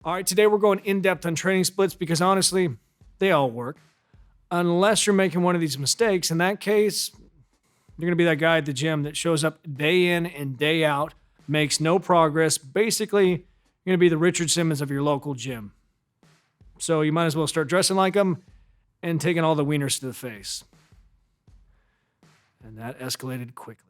All right, today we're going in-depth on training splits because honestly, they all work. Unless you're making one of these mistakes. In that case, you're going to be that guy at the gym that shows up day in and day out, makes no progress. Basically, you're going to be the Richard Simmons of your local gym. So you might as well start dressing like him and taking all the wieners to the face. And that escalated quickly.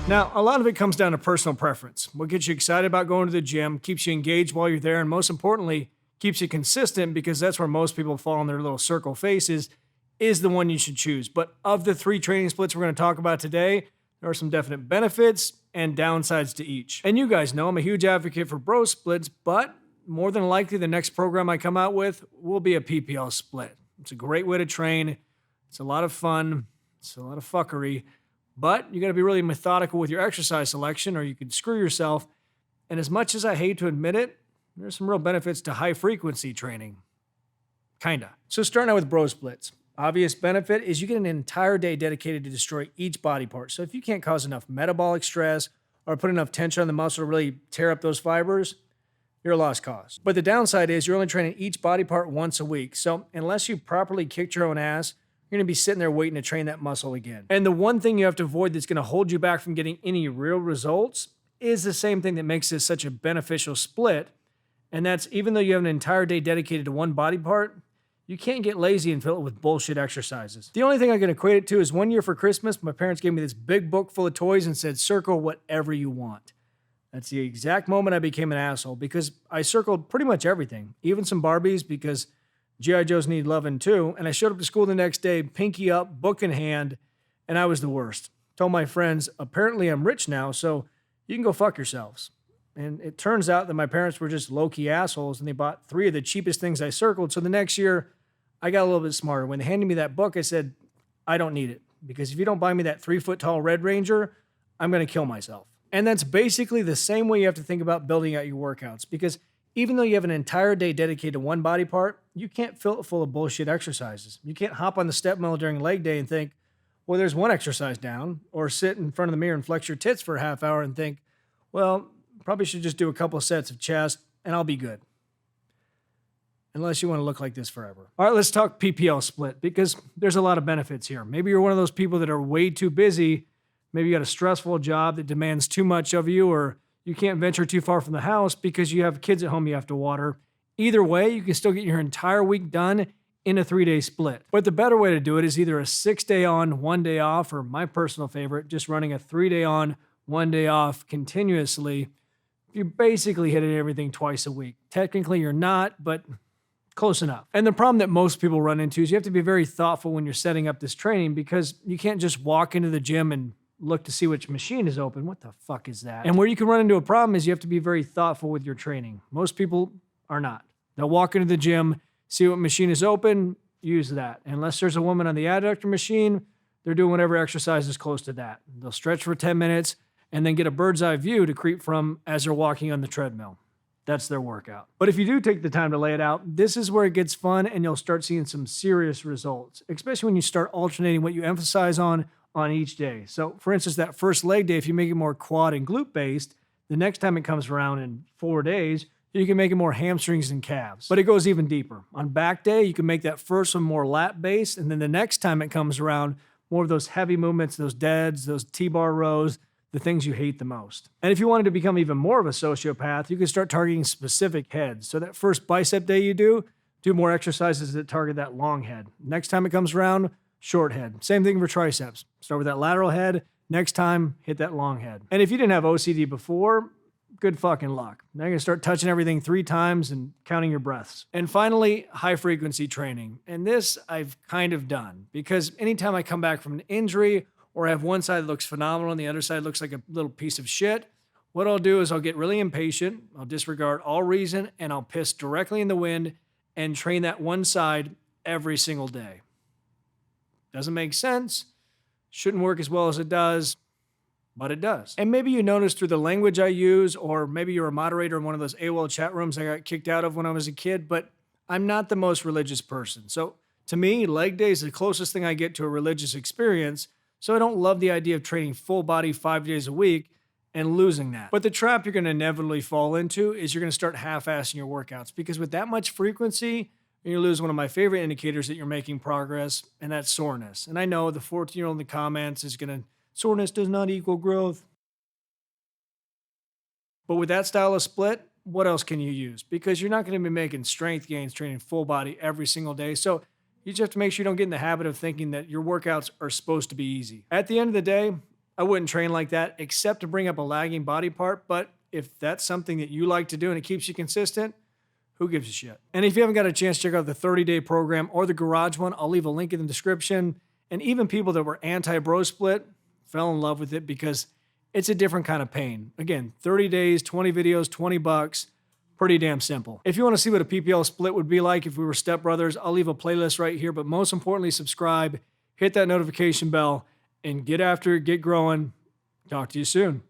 Now, a lot of it comes down to personal preference. What gets you excited about going to the gym, keeps you engaged while you're there, and most importantly, keeps you consistent because that's where most people fall in their little circle faces, is the one you should choose. But of the 3 training splits we're going to talk about today, there are some definite benefits and downsides to each. And you guys know I'm a huge advocate for bro splits, but more than likely the next program I come out with will be a Ppl split. It's a great way to train. It's a lot of fun. It's a lot of fuckery. But you got to be really methodical with your exercise selection or you could screw yourself. And as much as I hate to admit it, there's some real benefits to high frequency training. Kinda. So starting out with bro splits. Obvious benefit is you get an entire day dedicated to destroy each body part. So if you can't cause enough metabolic stress or put enough tension on the muscle to really tear up those fibers, you're a lost cause. But the downside is you're only training each body part once a week. So unless you properly kicked your own ass, you're going to be sitting there waiting to train that muscle again. And the one thing you have to avoid that's going to hold you back from getting any real results is the same thing that makes this such a beneficial split. And that's even though you have an entire day dedicated to one body part, you can't get lazy and fill it with bullshit exercises. The only thing I can equate it to is one year for Christmas, my parents gave me this big book full of toys and said, circle whatever you want. That's the exact moment I became an asshole because I circled pretty much everything, even some Barbies because G.I. Joes need loving too. And I showed up to school the next day, pinky up, book in hand, and I was the worst. Told my friends, apparently I'm rich now, so you can go fuck yourselves. And it turns out that my parents were just low-key assholes and they bought 3 of the cheapest things I circled. So the next year, I got a little bit smarter. When they handed me that book, I said, I don't need it. Because if you don't buy me that 3-foot-tall Red Ranger, I'm going to kill myself. And that's basically the same way you have to think about building out your workouts. Because even though you have an entire day dedicated to one body part, you can't fill it full of bullshit exercises. You can't hop on the step mill during leg day and think, well, there's one exercise down. Or sit in front of the mirror and flex your tits for a half hour and think, well, probably should just do a couple of sets of chest and I'll be good. Unless you want to look like this forever. All right, let's talk Ppl split because there's a lot of benefits here. Maybe you're one of those people that are way too busy. Maybe you got a stressful job that demands too much of you, or you can't venture too far from the house because you have kids at home you have to water. Either way, you can still get your entire week done in a 3-day split. But the better way to do it is either a 6-day on, 1 day off, or my personal favorite, just running a 3-day on, 1 day off continuously. You're basically hitting everything twice a week. Technically, you're not, but close enough. And the problem that most people run into is you have to be very thoughtful when you're setting up this training because you can't just walk into the gym and look to see which machine is open. What the fuck is that? And where you can run into a problem is you have to be very thoughtful with your training. Most people are not. They'll walk into the gym, see what machine is open, use that. Unless there's a woman on the adductor machine, they're doing whatever exercise is close to that. They'll stretch for 10 minutes and then get a bird's eye view to creep from as they're walking on the treadmill. That's their workout. But if you do take the time to lay it out, this is where it gets fun and you'll start seeing some serious results, especially when you start alternating what you emphasize on each day. So for instance, that first leg day, if you make it more quad and glute based, the next time it comes around in 4 days, you can make it more hamstrings and calves. But it goes even deeper. On back day, you can make that first one more lat based, and then the next time it comes around, more of those heavy movements, those deads, those T-bar rows, the things you hate the most. And if you wanted to become even more of a sociopath, you can start targeting specific heads. So that first bicep day you do more exercises that target that long head. Next time it comes around, short head. Same thing for triceps. Start with that lateral head. Next time, hit that long head. And if you didn't have OCD before, good fucking luck. Now you're going to start touching everything 3 times and counting your breaths. And finally, high frequency training. And this I've kind of done because anytime I come back from an injury or I have one side that looks phenomenal and the other side looks like a little piece of shit, what I'll do is I'll get really impatient, I'll disregard all reason, and I'll piss directly in the wind and train that one side every single day. Doesn't make sense, shouldn't work as well as it does, but it does. And maybe you notice through the language I use, or maybe you're a moderator in one of those AOL chat rooms I got kicked out of when I was a kid, but I'm not the most religious person. So to me, leg day is the closest thing I get to a religious experience. So I don't love the idea of training full body 5 days a week, and losing that. But the trap you're going to inevitably fall into is you're going to start half-assing your workouts, because with that much frequency, you lose one of my favorite indicators that you're making progress, and that's soreness. And I know the 14-year-old in the comments is going to, soreness does not equal growth. But with that style of split, what else can you use? Because you're not going to be making strength gains training full body every single day. So you just have to make sure you don't get in the habit of thinking that your workouts are supposed to be easy. At the end of the day, I wouldn't train like that except to bring up a lagging body part. But if that's something that you like to do and it keeps you consistent, who gives a shit? And if you haven't got a chance to check out the 30-day program or the garage one, I'll leave a link in the description. And even people that were anti-bro split fell in love with it because it's a different kind of pain. Again, 30 days, 20 videos, $20. Pretty damn simple. If you want to see what a Ppl split would be like if we were stepbrothers, I'll leave a playlist right here. But most importantly, subscribe, hit that notification bell, and get after it, get growing. Talk to you soon.